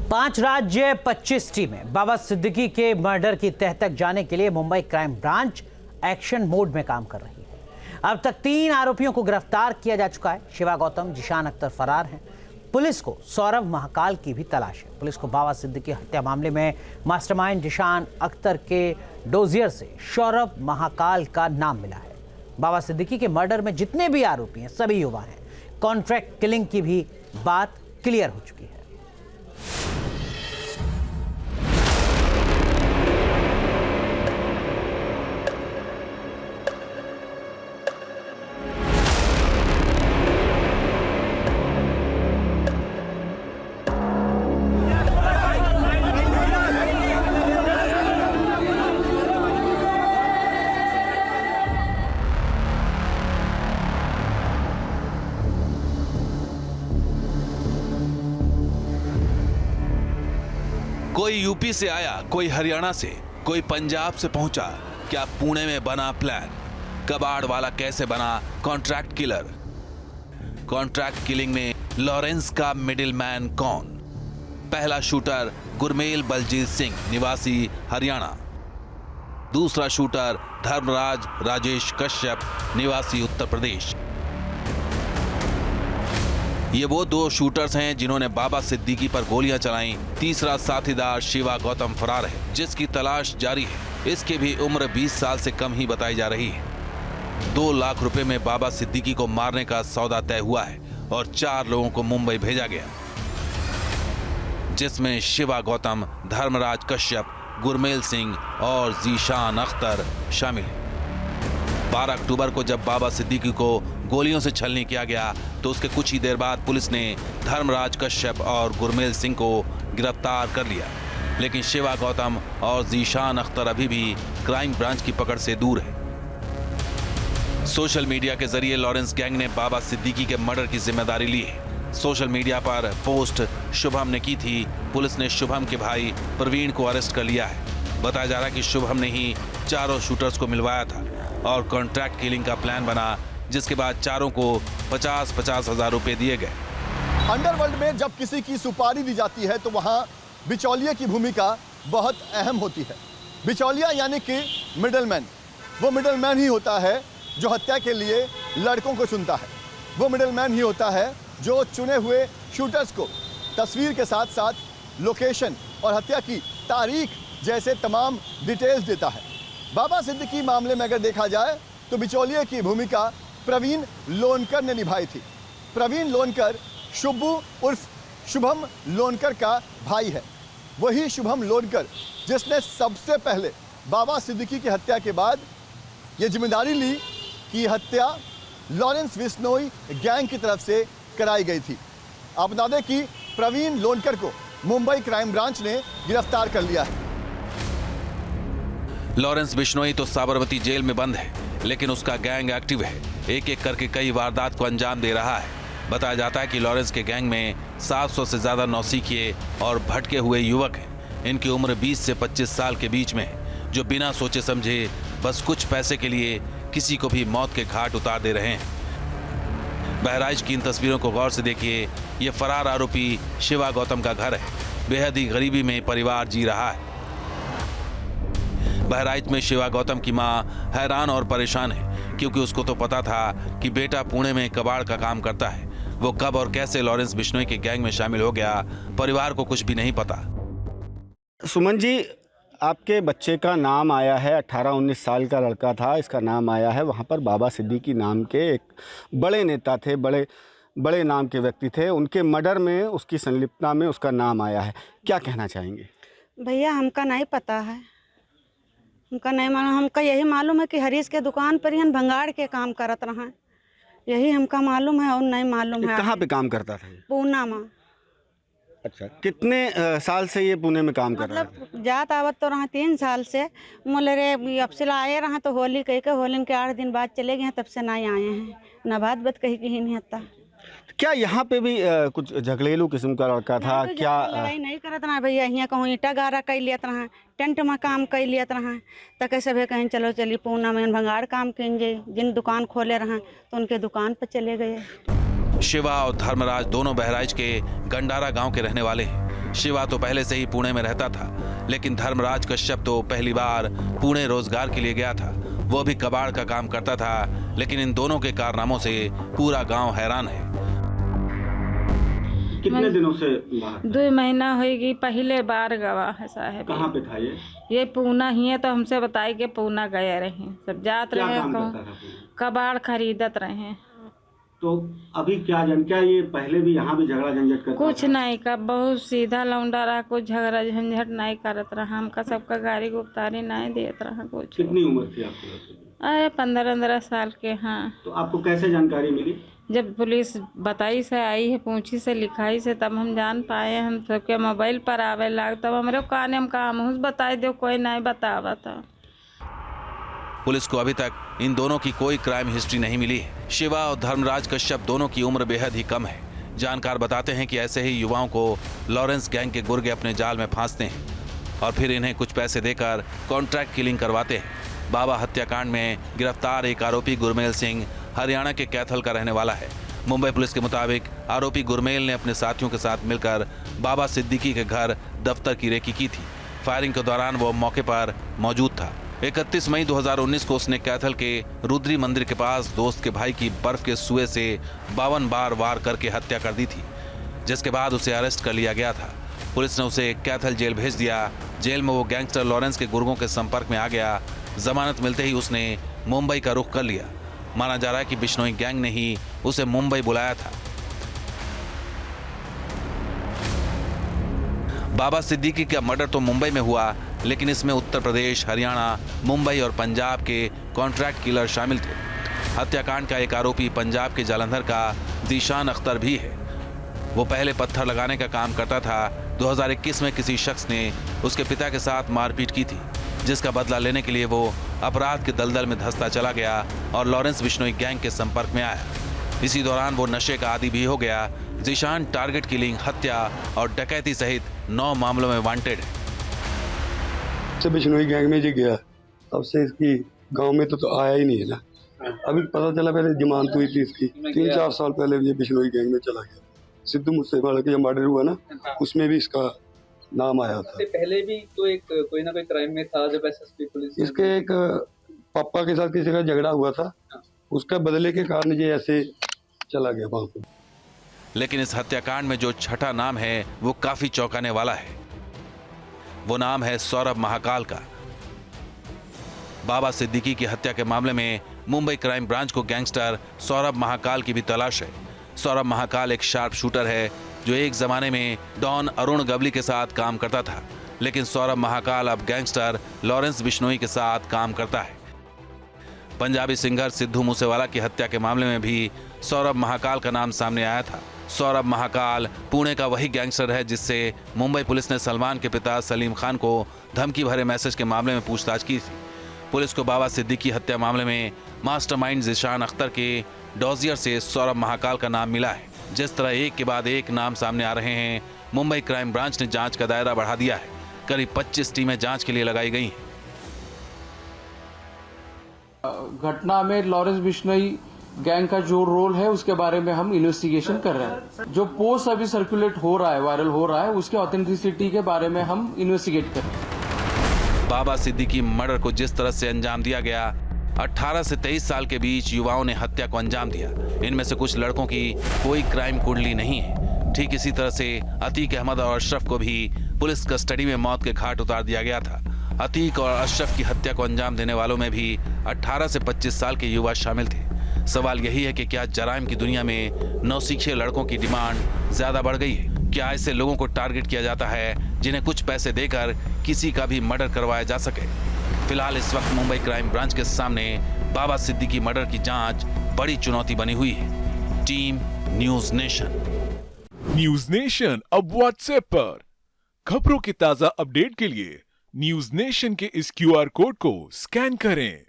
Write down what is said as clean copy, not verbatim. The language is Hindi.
5 राज्य 25 टीमें बाबा सिद्दीकी के मर्डर की तह तक जाने के लिए Mumbai crime branch action mode में काम कर रही है। अब तक 3 आरोपियों को गिरफ्तार किया जा चुका है। शिवा गौतम, जीशान अख्तर फरार हैं। पुलिस को सौरभ महाकाल की भी तलाश है। पुलिस को बाबा सिद्दीकी हत्या मामले में मास्टरमाइंड जीशान अख्तर के डोजियर से सौरभ महाकाल का नाम मिला है। बाबा सिद्दीकी के मर्डर में जितने भी आरोपी हैं सभी युवा हैं। कॉन्ट्रैक्ट किलिंग की भी बात क्लियर हो चुकी है। कोई यूपी से आया, कोई हरियाणा से, कोई पंजाब से पहुंचा। क्या पुणे में बना प्लान? कबाड़ वाला कैसे बना कॉन्ट्रैक्ट किलर? कॉन्ट्रैक्ट किलिंग में लॉरेंस का मिडिलमैन कौन? पहला शूटर गुरमेल बलजीत सिंह, निवासी हरियाणा। दूसरा शूटर धर्मराज राजेश कश्यप, निवासी उत्तर प्रदेश। ये वो 2 शूटर्स हैं जिन्होंने बाबा सिद्दीकी पर गोलियां चलाईं। तीसरा साथीदार शिवा गौतम फरार है, जिसकी तलाश जारी है। इसकी भी उम्र 20 साल से कम ही बताई जा रही है। 2 लाख रुपए में बाबा सिद्दीकी को मारने का सौदा तय हुआ है और 4 लोगों को मुंबई भेजा गया, जिसमें शिवा गौतम, धर्मराज कश्यप, गुरमेल सिंह और जीशान अख्तर शामिल है। 12 अक्टूबर को जब बाबा सिद्दीकी को गोलियों से छलनी किया गया तो उसके कुछ ही देर बाद पुलिस ने धर्मराज कश्यप और गुरमेल सिंह को गिरफ्तार कर लिया। लेकिन शिवा गौतम और जीशान अख्तर अभी भी क्राइम ब्रांच की पकड़ से दूर है। सोशल मीडिया के जरिए लॉरेंस गैंग ने बाबा सिद्दीकी के मर्डर की जिम्मेदारी ली है। सोशल मीडिया पर पोस्ट शुभम ने की थी। पुलिस ने शुभम के भाई प्रवीण को अरेस्ट कर लिया है। बताया जा रहा है कि शुभम ने ही चारों शूटर्स को मिलवाया था और कॉन्ट्रैक्ट किलिंग का प्लान बना, जिसके बाद चारों को 50-50 हजार रुपए दिए गए। अंडरवर्ल्ड में जब किसी की सुपारी दी जाती है तो वहां बिचौलिए की भूमिका बहुत अहम होती है। बिचौलिया यानी कि मिडलमैन, वो मिडलमैन ही होता है जो हत्या के लिए लड़कों को चुनता है। वो मिडलमैन ही होता है जो चुने हुए शूटर्स को तस्वीर के साथ साथ लोकेशन और हत्या की तारीख जैसे तमाम डिटेल्स देता है। बाबा सिद्दीकी मामले में अगर देखा जाए तो बिचौलिए की भूमिका प्रवीण लोनकर ने निभाई थी। प्रवीण लोनकर शुभू उर्फ शुभम लोनकर का भाई है। वही शुभम लोनकर जिसने सबसे पहले बाबा सिद्दीकी की हत्या के बाद ये जिम्मेदारी ली कि हत्या लॉरेंस बिश्नोई गैंग की तरफ से कराई गई थी। आप बता दें कि प्रवीण लोनकर को मुंबई क्राइम ब्रांच ने गिरफ्तार कर लिया है। लॉरेंस बिश्नोई तो साबरमती जेल में बंद है, लेकिन उसका गैंग एक्टिव है। एक एक करके कई वारदात को अंजाम दे रहा है। बताया जाता है कि लॉरेंस के गैंग में 700 से ज्यादा नौसिखिए और भटके हुए युवक हैं। इनकी उम्र 20 से 25 साल के बीच में है, जो बिना सोचे समझे बस कुछ पैसे के लिए किसी को भी मौत के घाट उतार दे रहे हैं। बहराइच की इन तस्वीरों को गौर से देखिए। ये फरार आरोपी शिवा गौतम का घर है। बेहद ही गरीबी में परिवार जी रहा है। बहराइच में शिवा गौतम की मां हैरान और परेशान है, क्योंकि उसको तो पता था कि बेटा पुणे में कबाड़ का काम करता है। वो कब और कैसे लॉरेंस बिश्नोई के गैंग में शामिल हो गया, परिवार को कुछ भी नहीं पता। सुमन जी, आपके बच्चे का नाम आया है, 18-19 साल का लड़का था, इसका नाम आया है। वहाँ पर बाबा सिद्दीकी नाम के एक बड़े नेता थे, बड़े नाम के व्यक्ति थे। उनके मर्डर में, उसकी संलिप्तता में उसका नाम आया है। क्या कहना चाहेंगे? भैया हमका नहीं पता है, हमका नहीं मालूम। हमका यही मालूम है कि हरीश के दुकान पर ही भंगाड़ के काम करत रहा, यही हमका मालूम है और नहीं मालूम है। कहाँ पे काम करता था? पूना में। अच्छा, कितने साल से ये पुणे में काम कर रहा है? मतलब जात आवत तो रहा 3 साल से। मोले रे अब से आए रहा तो होली कह के, होली के 8 दिन बाद चले गए, तब से नहीं आए हैं। न बात बत कहीं कहीं नहीं आता। क्या यहाँ पे भी कुछ झगड़ेलू किस्म का लड़का था? क्या लड़ाई नहीं करत रहा भैया? यहाँ कहूँ ईटा गारा कर लियत रहा, टेंट में काम कर लियत रहा, तो कैसे भी कहीं चलो चली पूना में भंगाड़ काम कीजिए। जिन दुकान खोले रहा तो उनके दुकान पर चले गए। शिवा और धर्मराज दोनों बहराइच के गंडारा गांव के रहने वाले हैं। शिवा तो पहले से ही पुणे में रहता था, लेकिन धर्मराज कश्यप तो पहली बार पुणे रोजगार के लिए गया था। वो भी कबाड़ का काम करता था, लेकिन इन दोनों के कारनामों से पूरा गांव हैरान है। कितने दिनों से बाहर? 2 महीना होगी, पहले बार गवा है साहब। कहाँ पे था ये पूना ही है, तो हमसे बताई के पूना गए रहे, सब जात क्या रहे, काम करता था पूना? कबाड़ खरीदत रहे। तो अभी क्या ये पहले भी यहाँ भी झगड़ा झंझट करता कुछ था? नहीं का, बहुत सीधा लौंडा रहा, कुछ झगड़ा झंझट नहीं करत रहा, हमका सबका गाड़ी गुप्तारी नहीं देत रहा कुछ। कितनी उम्र थी आपकी? अरे 15-15 साल के। हाँ, तो आपको कैसे जानकारी मिली? जब पुलिस बताई से आई है, पूछी से लिखाई से, तब हम जान पाए। हम सबके मोबाइल पर आवे लाग, तब हमारे काने हम काम बताई दो, कोई नहीं बतावा था। पुलिस को अभी तक इन दोनों की कोई क्राइम हिस्ट्री नहीं मिली है। शिवा और धर्मराज कश्यप दोनों की उम्र बेहद ही कम है। जानकार बताते हैं कि ऐसे ही युवाओं को लॉरेंस गैंग के गुर्गे अपने जाल में फांसते हैं और फिर इन्हें कुछ पैसे देकर कॉन्ट्रैक्ट किलिंग करवाते हैं। बाबा हत्याकांड में गिरफ्तार एक आरोपी गुरमेल सिंह हरियाणा के कैथल का रहने वाला है। मुंबई पुलिस के मुताबिक आरोपी गुरमेल ने अपने साथियों के साथ मिलकर बाबा सिद्दीकी के घर दफ्तर की रेकी की थी। फायरिंग के दौरान वो मौके पर मौजूद था। 31 मई 2019 को उसने कैथल के रुद्री मंदिर के पास दोस्त के भाई की बर्फ के सुए से 52 बार वार करके हत्या कर दी थी, जिसके बाद उसे अरेस्ट कर लिया गया था। पुलिस ने उसे कैथल जेल भेज दिया। जेल में वो गैंगस्टर लॉरेंस के गुर्गों के संपर्क में आ गया। जमानत मिलते ही उसने मुंबई का रुख कर लिया। माना जा रहा है कि बिश्नोई गैंग ने ही उसे मुंबई बुलाया था। बाबा सिद्दीकी का मर्डर तो मुंबई में हुआ, लेकिन इसमें उत्तर प्रदेश, हरियाणा, मुंबई और पंजाब के कॉन्ट्रैक्ट किलर शामिल थे। हत्याकांड का एक आरोपी पंजाब के जालंधर का ज़ीशान अख्तर भी है। वो पहले पत्थर लगाने का काम करता था। 2021 में किसी शख्स ने उसके पिता के साथ मारपीट की थी, जिसका बदला लेने के लिए वो अपराध के दलदल में धंसता चला गया और लॉरेंस बिश्नोई गैंग के संपर्क में आया। इसी दौरान वो नशे का आदी भी हो गया। ज़ीशान टारगेट किलिंग, हत्या और डकैती सहित 9 मामलों में वांटेड है। से बिश्नोई गैंग में जी गया, तब से इसकी गांव में तो आया ही नहीं है ना। अभी पता चला, पहले जमानत हुई थी इसकी 3-4 साल पहले ये बिश्नोई गैंग में चला गया। सिद्धू मूसेवाला का जब मर्डर हुआ ना, उसमें भी इसका नाम आया था। पहले भी तो एक कोई ना कोई क्राइम में था, जब एसएसपी पुलिस इसके एक पापा के साथ किसी का झगड़ा हुआ था, उसका बदले के कारण ये ऐसे चला गया वहां पे। लेकिन इस हत्याकांड में जो छठा नाम है वो काफी चौंकाने वाला है। वो नाम है सौरभ महाकाल का। बाबा सिद्दीकी की हत्या के मामले में मुंबई क्राइम ब्रांच को गैंगस्टर सौरभ महाकाल की भी तलाश है। सौरभ महाकाल एक शार्प शूटर है जो एक जमाने में डॉन अरुण गवली के साथ काम करता था, लेकिन सौरभ महाकाल अब गैंगस्टर लॉरेंस बिश्नोई के साथ काम करता है। पंजाबी सिंगर सिद्धू मूसेवाला की हत्या के मामले में भी सौरभ महाकाल का नाम सामने आया था। सौरभ महाकाल पुणे का वही गैंगस्टर है जिससे मुंबई पुलिस ने सलमान के पिता सलीम खान को धमकी भरे मैसेज के मामले में पूछताछ की थी। पुलिस को बाबा सिद्दीकी हत्या मामले में मास्टरमाइंड ज़ीशान अख्तर के डॉजियर से सौरभ महाकाल का नाम मिला है। जिस तरह एक के बाद एक नाम सामने आ रहे हैं, मुंबई क्राइम ब्रांच ने जांच का दायरा बढ़ा दिया है। करीब 25 टीमें जांच के लिए लगाई गई हैं। घटना में लॉरेंस बिश्नोई गैंग का जो रोल है उसके बारे में हम इन्वेस्टिगेशन कर रहे हैं। जो पोस्ट अभी सर्कुलेट हो रहा है, वायरल हो रहा है, उसके ऑथेंटिसिटी के बारे में हम इन्वेस्टिगेट कर रहे हैं। बाबा सिद्दीकी मर्डर को जिस तरह से अंजाम दिया गया, 18 से 23 साल के बीच युवाओं ने हत्या को अंजाम दिया। इनमें से कुछ लड़कों की कोई क्राइम कुंडली नहीं है। ठीक इसी तरह से अतीक अहमद और अशरफ को भी पुलिस कस्टडी में मौत के घाट उतार दिया गया था। अतीक और अशरफ की हत्या को अंजाम देने वालों में भी 18 से 25 साल के युवा शामिल थे। सवाल यही है कि क्या जराइम की दुनिया में नौसिखिए लड़कों की डिमांड ज्यादा बढ़ गई है? क्या ऐसे लोगों को टारगेट किया जाता है जिन्हें कुछ पैसे देकर किसी का भी मर्डर करवाया जा सके? फिलहाल इस वक्त मुंबई क्राइम ब्रांच के सामने बाबा सिद्दीकी मर्डर की जांच बड़ी चुनौती बनी हुई है। Team news nation. News nation अब व्हाट्सएप पर खबरों की ताजा अपडेट के लिए न्यूज नेशन के इस QR कोड को स्कैन करें।